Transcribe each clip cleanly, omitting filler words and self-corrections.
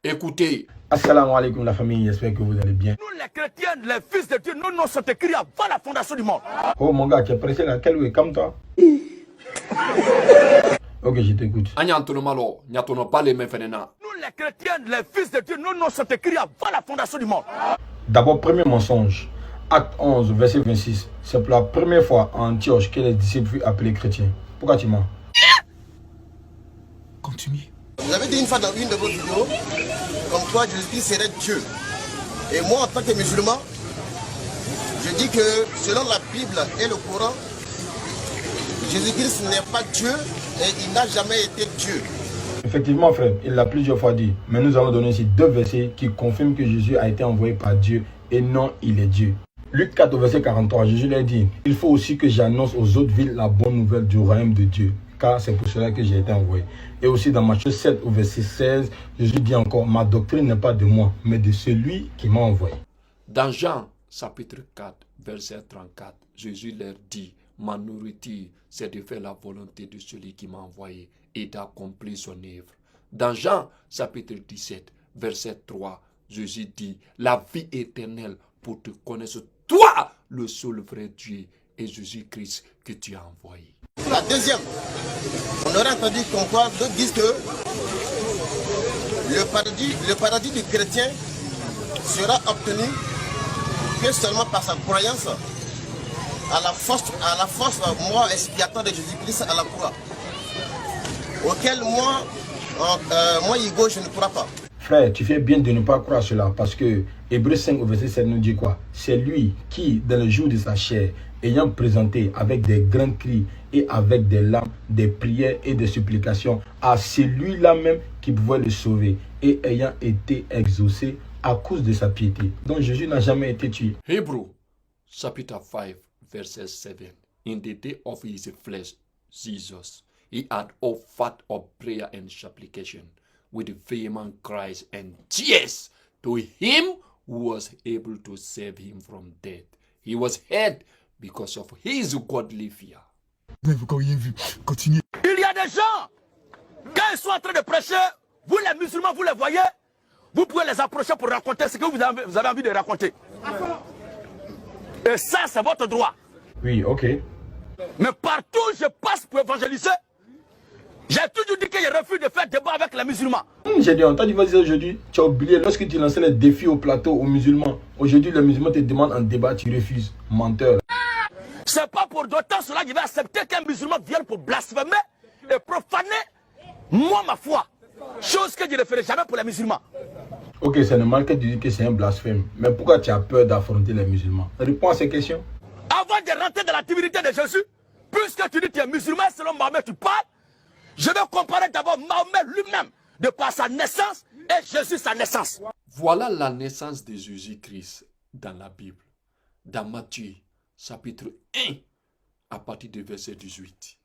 Écoutez. Assalamu alaikum la famille, j'espère que vous allez bien. Nous les chrétiens, les fils de Dieu, nos noms sont écrits avant la fondation du monde. Oh mon gars, tu es pressé là, quel comme toi? Ok, je t'écoute. Nous les chrétiens, les fils de Dieu, nos noms sont écrits avant la fondation du monde. D'abord, premier mensonge. Acte 11, verset 26. C'est pour la première fois en Antioche que les disciples furent appelés chrétiens. Pourquoi tu mens? Continue. Vous avez dit une fois dans une de vos vidéos, comme quoi Jésus-Christ serait Dieu. Et moi, en tant que musulman, je dis que selon la Bible et le Coran, Jésus-Christ n'est pas Dieu et il n'a jamais été Dieu. Effectivement, frère, il l'a plusieurs fois dit. Mais nous allons donner ici deux versets qui confirment que Jésus a été envoyé par Dieu et non, il est Dieu. Luc 4, verset 43, Jésus leur dit, il faut aussi que j'annonce aux autres villes la bonne nouvelle du royaume de Dieu, car c'est pour cela que j'ai été envoyé. Et aussi dans Matthieu 7, au verset 16, Jésus dit encore, ma doctrine n'est pas de moi, mais de celui qui m'a envoyé. Dans Jean, chapitre 4, verset 34, Jésus leur dit, ma nourriture, c'est de faire la volonté de celui qui m'a envoyé et d'accomplir son œuvre. Dans Jean, chapitre 17, verset 3, Jésus dit, la vie éternelle pour te connaître, toi, le seul vrai Dieu, et Jésus-Christ que tu as envoyé. La deuxième, on aurait entendu qu'on quoi, d'autres disent que le paradis du chrétien sera obtenu que seulement par sa croyance à la force moi expiatoire de Jésus-Christ à la croix, auquel moi Hugo, je ne crois pas. Frère, tu fais bien de ne pas croire cela parce que Hébreux 5 au verset 7 nous dit quoi? C'est lui qui, dans le jour de sa chair, ayant présenté avec des grands cris et avec des larmes, des prières et des supplications à celui-là même qui pouvait le sauver et ayant été exaucé à cause de sa piété. Donc Jésus n'a jamais été tué. Hebrew, chapter 5, verset 7. In the day of his flesh, Jesus, he had offered up prayer and supplication with vehement cries and tears to him who was able to save him from death. He was hurt because of his godly fear. Il y a des gens, quand ils sont en train de prêcher, vous les musulmans, vous les voyez, vous pouvez les approcher pour raconter ce que vous avez envie de raconter. Et ça, c'est votre droit. Oui, ok. Mais partout où je passe pour évangéliser, j'ai toujours dit que je refuse de faire débat avec les musulmans. J'ai dit, on t'a dit, vas-y, aujourd'hui, tu as oublié, lorsque tu lançais les défis au plateau aux musulmans, aujourd'hui, les musulmans te demandent un débat, tu refuses. Menteur. C'est pas pour d'autant cela que je vais accepter qu'un musulman vienne pour blasphémer et profaner moi ma foi. Chose que je ne ferai jamais pour les musulmans. Ok, c'est normal que tu dis que c'est un blasphème. Mais pourquoi tu as peur d'affronter les musulmans? Réponds à ces questions. Avant de rentrer dans la divinité de Jésus, puisque tu dis que tu es musulman, selon Mahomet tu parles, je vais comparer d'abord Mahomet lui-même, de par sa naissance, et Jésus sa naissance. Voilà la naissance de Jésus-Christ dans la Bible. Dans Matthieu, chapitre 1, à partir du verset 18.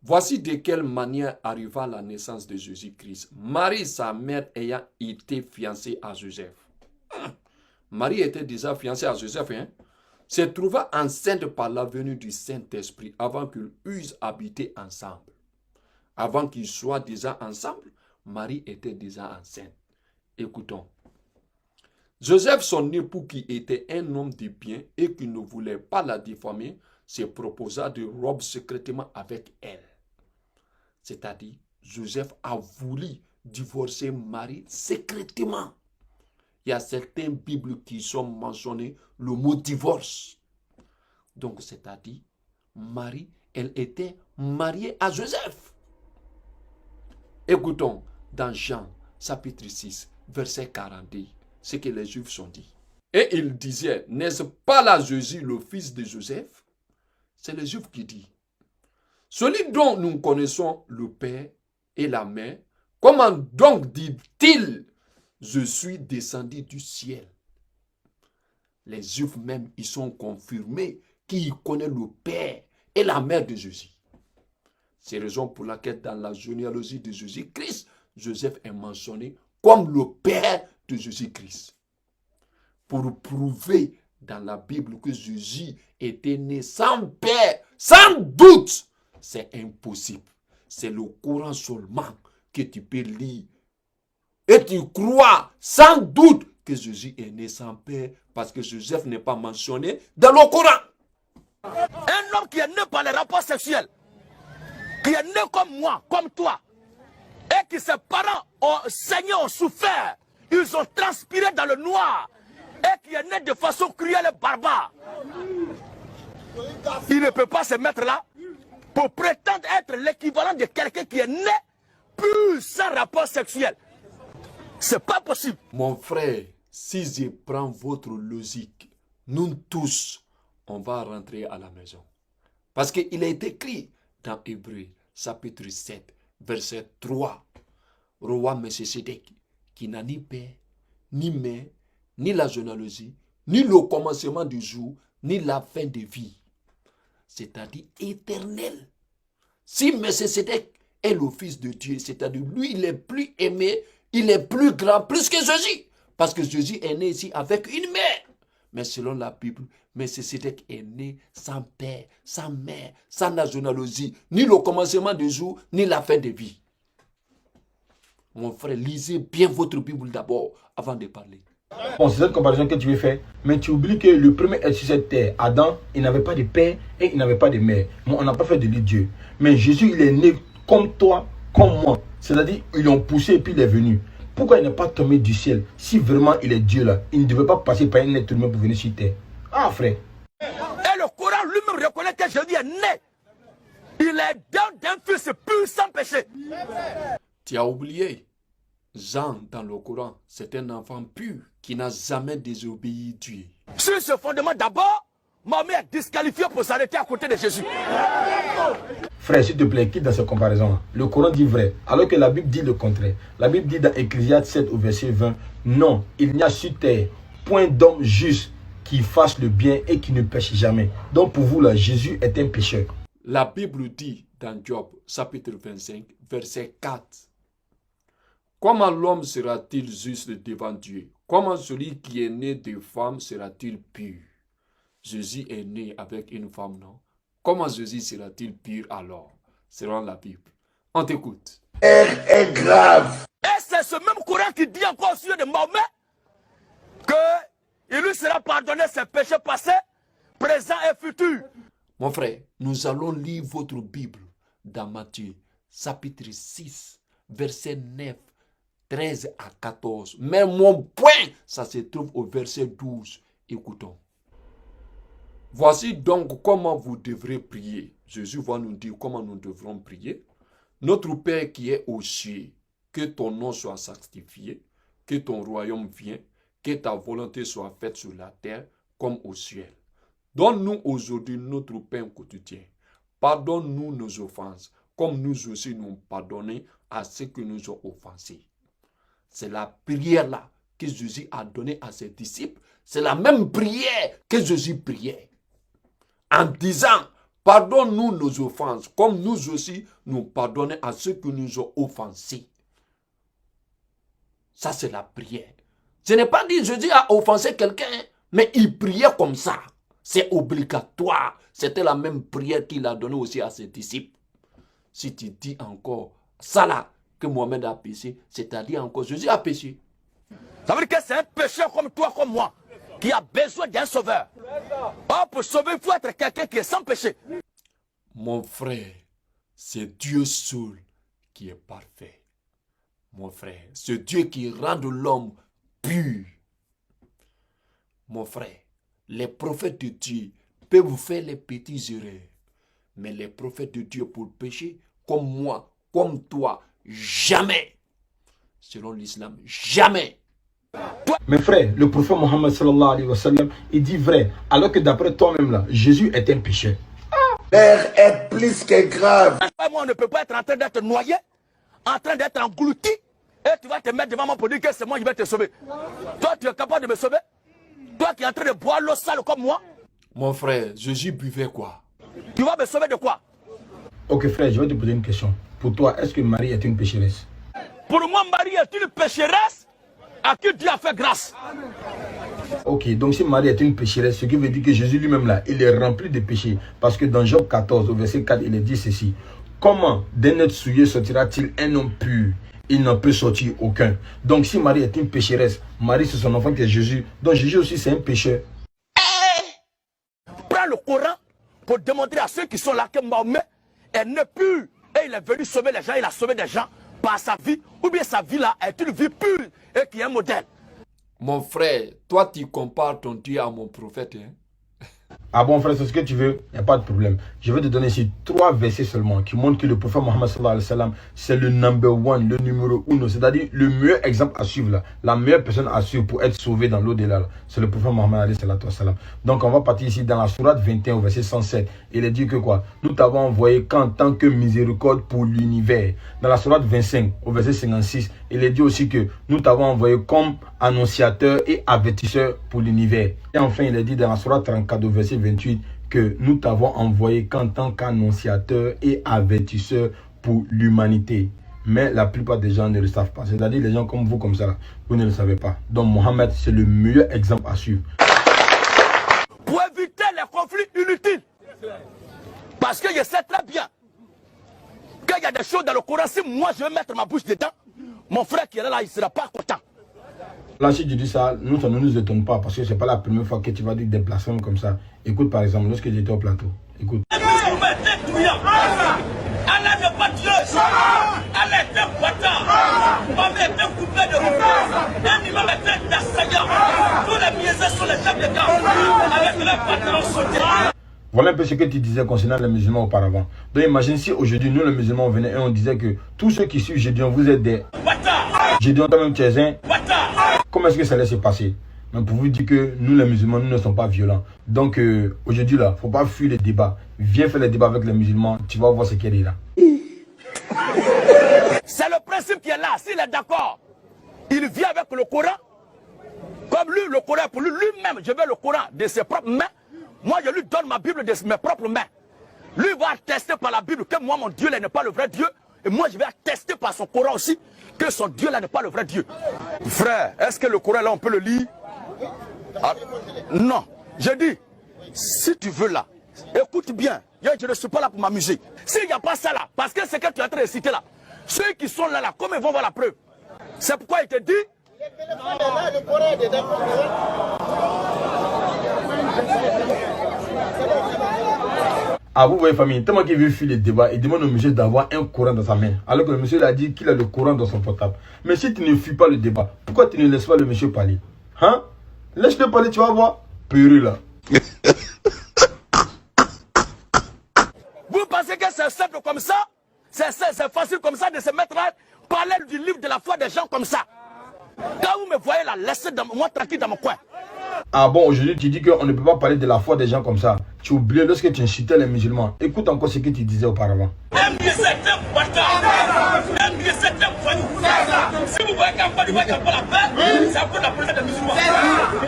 Voici de quelle manière arriva la naissance de Jésus-Christ. Marie, sa mère, ayant été fiancée à Joseph. Marie était déjà fiancée à Joseph, se trouva enceinte par la venue du Saint-Esprit avant qu'ils eussent habité ensemble. Avant qu'ils soient déjà ensemble, Marie était déjà enceinte. Écoutons. Joseph, son époux, qui était un homme de bien et qui ne voulait pas la diffamer, se proposa de rompre secrètement avec elle. C'est-à-dire, Joseph a voulu divorcer Marie secrètement. Il y a certaines Bibles qui sont mentionnées le mot divorce. Donc, c'est-à-dire, Marie, elle était mariée à Joseph. Écoutons dans Jean, chapitre 6, verset 42, ce que les Juifs sont dit. Et il disait, n'est-ce pas là Jésus, le fils de Joseph? C'est les Juifs qui disent. Celui dont nous connaissons le Père et la Mère, comment donc dit-il, je suis descendu du ciel? Les Juifs même, ils sont confirmés qu'ils connaissent le Père et la Mère de Jésus. C'est la raison pour laquelle dans la généalogie de Jésus-Christ, Joseph est mentionné comme le Père de Jésus-Christ. Pour prouver dans la Bible que Jésus était né sans père, sans doute, c'est impossible. C'est le Coran seulement que tu peux lire Et tu crois sans doute que Jésus est né sans père parce que Joseph n'est pas mentionné dans le Coran. Un homme qui est né par les rapports sexuels, qui est né comme moi, comme toi, et que ses parents ont saigné, ont souffert, ils ont transpiré dans le noir, et qui est né de façon cruelle et barbare. Il ne peut pas se mettre là pour prétendre être l'équivalent de quelqu'un qui est né pur sans rapport sexuel. C'est pas possible. Mon frère, si je prends votre logique, nous tous, on va rentrer à la maison. Parce qu'il est écrit dans Hébreux, chapitre 7, verset 3. Roi Melchisédek, qui n'a ni père, ni mère, ni la généalogie, ni le commencement du jour, ni la fin de vie. C'est-à-dire éternel. Si Melchisédek est le fils de Dieu, c'est-à-dire lui, il est plus aimé, il est plus grand, plus que Jésus. Parce que Jésus est né ici avec une mère. Mais selon la Bible, Melchisédek est né sans père, sans mère, sans la généalogie, ni le commencement du jour, ni la fin de vie. Mon frère, lisez bien votre Bible d'abord avant de parler. Bon, c'est cette comparaison que tu veux faire, mais tu oublies que le premier être sur cette terre, Adam, il n'avait pas de père et il n'avait pas de mère. Bon, on n'a pas fait de lui Dieu. Mais Jésus, il est né comme toi, comme moi. C'est-à-dire, ils l'ont poussé et puis il est venu. Pourquoi il n'est pas tombé du ciel? Si vraiment il est Dieu là, il ne devait pas passer par un être humain pour venir sur terre. Ah frère. Et le Coran lui-même reconnaît que Jésus est né. Il est d'un fils pur sans péché. Tu as oublié, Jean dans le Coran, c'est un enfant pur qui n'a jamais désobéi Dieu. Sur ce fondement d'abord, Mahomet est disqualifié pour s'arrêter à côté de Jésus. Frère, s'il te plaît, quitte dans cette comparaison. Le Coran dit vrai, alors que la Bible dit le contraire. La Bible dit dans Ecclésiaste 7 au verset 20, non, il n'y a sur terre point d'homme juste qui fasse le bien et qui ne pêche jamais. Donc pour vous là, Jésus est un pécheur. La Bible dit dans Job, chapitre 25, verset 4. Comment l'homme sera-t-il juste devant Dieu? Comment celui qui est né de femme sera-t-il pur? Jésus est né avec une femme, non? Comment Jésus sera-t-il pur alors, selon la Bible? On t'écoute. Est grave. Et c'est ce même Coran qui dit encore au sujet de Mahomet qu'il lui sera pardonné ses péchés passés, présents et futurs. Mon frère, nous allons lire votre Bible dans Matthieu, chapitre 6, verset 9, 13 à 14. Mais mon point, ça se trouve au verset 12. Écoutons. Voici donc comment vous devrez prier. Jésus va nous dire comment nous devrons prier. Notre Père qui est aux cieux, que ton nom soit sanctifié, que ton royaume vienne, que ta volonté soit faite sur la terre comme au ciel. Donne-nous aujourd'hui notre pain quotidien. Pardonne-nous nos offenses, comme nous aussi nous pardonnons à ceux qui nous ont offensés. C'est la prière là que Jésus a donnée à ses disciples. C'est la même prière que Jésus priait. En disant, pardonne-nous nos offenses, comme nous aussi nous pardonnons à ceux qui nous ont offensés. Ça, c'est la prière. Ce n'est pas dit Jésus a offensé quelqu'un, mais il priait comme ça. C'est obligatoire. C'était la même prière qu'il a donnée aussi à ses disciples. Si tu dis encore ça là, que Mohamed a péché, c'est-à-dire encore Jésus a péché. Ça veut dire que c'est un pécheur comme toi, comme moi, qui a besoin d'un sauveur. Or, pour sauver, il faut être quelqu'un qui est sans péché. Mon frère, c'est Dieu seul qui est parfait. Mon frère, c'est Dieu qui rend l'homme pur. Mon frère, les prophètes de Dieu peuvent vous faire les petits erreurs. Mais les prophètes de Dieu pour pécher, comme moi, comme toi, jamais. Selon l'islam, jamais. Mais frère, le prophète Mohammed sallallahu alayhi wa sallam, il dit vrai, alors que d'après toi-même là, Jésus est un pécheur. L'air est plus que grave. Moi, on ne peut pas être en train d'être noyé, en train d'être englouti, et tu vas te mettre devant moi pour dire que c'est moi qui vais te sauver. Toi, tu es capable de me sauver? Toi qui es en train de boire l'eau sale comme moi? Mon frère, Jésus buvait quoi? Tu vas me sauver de quoi? Ok frère, je vais te poser une question. Pour toi, est-ce que Marie est une pécheresse? Pour moi, Marie est une pécheresse à qui Dieu a fait grâce. Ok, donc si Marie est une pécheresse, ce qui veut dire que Jésus lui-même là, il est rempli de péchés. Parce que dans Job 14, au verset 4, il est dit ceci. Comment d'un être souillé sortira-t-il un homme pur? il n'en peut sortir aucun. Donc si Marie est une pécheresse, Marie c'est son enfant qui est Jésus, donc Jésus aussi c'est un pécheur. Prends le Coran pour démontrer à ceux qui sont là que Mahomet est né pur et il est venu sauver les gens, il a sauvé des gens par sa vie, ou bien sa vie là est une vie pure et qui est un modèle. Mon frère, toi tu compares ton Dieu à mon prophète. Hein? Ah bon frère, c'est ce que tu veux, il n'y a pas de problème. Je vais te donner ici 3 versets seulement qui montrent que le prophète Mohammed sallallahu alayhi wa sallam, c'est le number one, le numéro 1, c'est-à-dire le meilleur exemple à suivre là, la meilleure personne à suivre pour être sauvé dans l'au-delà, c'est le prophète Mohammed alayhi wa sallam. Donc on va partir ici dans la sourate 21 au verset 107. Il est dit que quoi? Nous t'avons envoyé qu'en tant que miséricorde pour l'univers. Dans la sourate 25 au verset 56, il est dit aussi que nous t'avons envoyé comme annonciateur et avertisseur pour l'univers. Et enfin, il est dit dans la sourate 34 au verset 28 que nous t'avons envoyé qu'en tant qu'annonciateur et avertisseur pour l'humanité. Mais la plupart des gens ne le savent pas. C'est-à-dire les gens comme vous, comme ça, là, vous ne le savez pas. Donc Mohammed, c'est le meilleur exemple à suivre. Pour éviter les conflits inutiles. Parce que je sais très bien qu'il y a des choses dans le Coran. Si moi je vais mettre ma bouche dedans, mon frère qui est là, il ne sera pas content. Là, si tu dis ça, nous, ça ne nous étonne pas parce que ce n'est pas la première fois que tu vas dire des blasphèmes comme ça. Écoute, par exemple, lorsque j'étais au plateau, écoute. Allah n'est pas Dieu. Allah est un bâtard. Maman est un coupé de roue. Un imam est un assaillant. Tous les biaisés sont les chefs de camp avec leurs pantalons sautés. Voilà un peu ce que tu disais concernant les musulmans auparavant. Donc imagine si aujourd'hui, nous les musulmans, on venait et on disait que tous ceux qui suivent Gédéon, vous êtes des... Gédéon, toi-même tu es un... Comment est-ce que ça allait se passer? Mais pour vous dire que nous les musulmans, nous ne sommes pas violents. Donc aujourd'hui là, il ne faut pas fuir les débats. Viens faire les débats avec les musulmans, tu vas voir ce qu'il y a là. C'est le principe qui est là. S'il est d'accord, il vient avec le Coran. Comme lui, le Coran pour lui-même, je veux le Coran de ses propres mains. Moi, je lui donne ma Bible de mes propres mains. Lui va attester par la Bible que moi, mon Dieu là n'est pas le vrai Dieu. Et moi, je vais attester par son Coran aussi que son Dieu là n'est pas le vrai Dieu. Frère, est-ce que le Coran là, on peut le lire? Ah, non. Je dis, si tu veux là, écoute bien. Je ne suis pas là pour m'amuser. S'il n'y a pas ça là, parce que ce que tu es en train de citer là, ceux qui sont là, comment ils vont voir la preuve? C'est pourquoi il te dit... Ah, vous voyez famille, tellement qu'il veut fuir les débats, il demande au monsieur d'avoir un Coran dans sa main. Alors que le monsieur a dit qu'il a le Coran dans son portable. Mais si tu ne fuis pas le débat, pourquoi tu ne laisses pas le monsieur parler? Hein? Laisse-le parler, tu vas voir. Purée là. Vous pensez que c'est simple comme ça? C'est facile comme ça de se mettre là, parler du livre de la foi des gens comme ça. Quand vous me voyez là, laissez moi tranquille dans mon coin. Ah bon, aujourd'hui tu dis qu'on ne peut pas parler de la foi des gens comme ça. Tu oublies lorsque tu incitais les musulmans. Écoute encore ce que tu disais auparavant. Même que c'est un bâtard, même que c'est un voyou. Si vous voyez qu'un voyou va pas la peine, c'est à cause de la police des musulmans.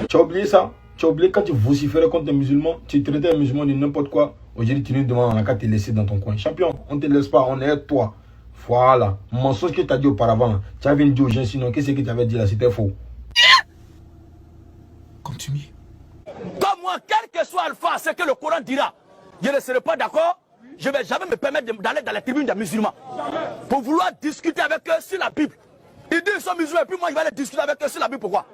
Tu as oublié ça? Tu as oublié quand tu vociférais contre les musulmans, tu traitais les musulmans de n'importe quoi. Aujourd'hui tu nous demandes, on n'a qu'à te laisser dans ton coin. Champion, on ne te laisse pas, on est toi. Voilà. Mensonge que tu as dit auparavant, tu avais dit aux gens sinon, qu'est-ce que tu avais dit là? C'était faux. Continue. Comme moi, quel que soit Alpha, ce que le Coran dira, je ne serai pas d'accord. Je ne vais jamais me permettre d'aller dans la tribune des musulmans pour vouloir discuter avec eux sur la Bible. Ils disent qu'ils sont musulmans et puis moi je vais aller discuter avec eux sur la Bible. Pourquoi?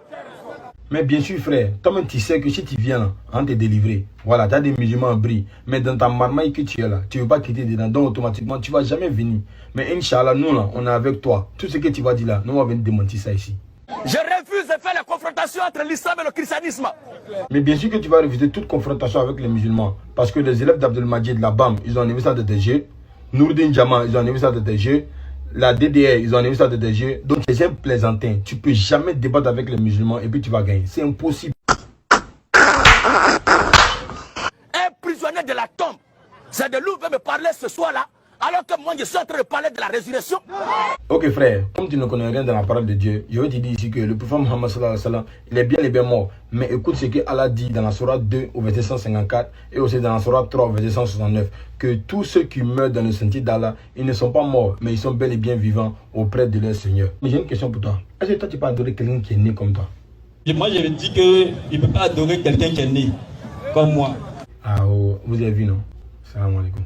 Mais bien sûr frère, toi-même tu sais que si tu viens là, on te délivrer. Voilà, tu as des musulmans en bris. Mais dans ta marmaille que tu es là, tu ne veux pas quitter dedans, donc automatiquement tu ne vas jamais venir. Mais Inch'Allah, nous là, on est avec toi. Tout ce que tu vas dire là, nous on va venir démentir ça ici. Je refuse de faire la confrontation entre l'islam et le christianisme. Mais bien sûr que tu vas refuser toute confrontation avec les musulmans. Parce que les élèves d'Abdelmajid, la BAM, ils ont enlevé ça de tes jeux. Nourdin Jama, ils ont enlevé ça de tes jeux. La DDR, ils ont enlevé ça de tes jeux. Donc c'est un plaisantin. Tu ne peux jamais débattre avec les musulmans et puis tu vas gagner. C'est impossible. Un prisonnier de la tombe, c'est de lui qui veut me parler ce soir-là, alors que moi je suis en train de parler de la résurrection. Ok frère, comme tu ne connais rien dans la parole de Dieu, je vais te dire ici que le prophète Mohammed sallallahu alayhi wa sallam, il est bien mort. Mais écoute ce que Allah dit dans la sourate 2 au verset 154 et aussi dans la sourate 3 au verset 169. Que tous ceux qui meurent dans le sentier d'Allah, ils ne sont pas morts, mais ils sont bel et bien vivants auprès de leur Seigneur. Mais j'ai une question pour toi. Est-ce que toi tu peux adorer quelqu'un qui est né comme toi? Et moi je dis qu'il ne peut pas adorer quelqu'un qui est né comme moi. Ah oh, vous avez vu non? Salam alaikum.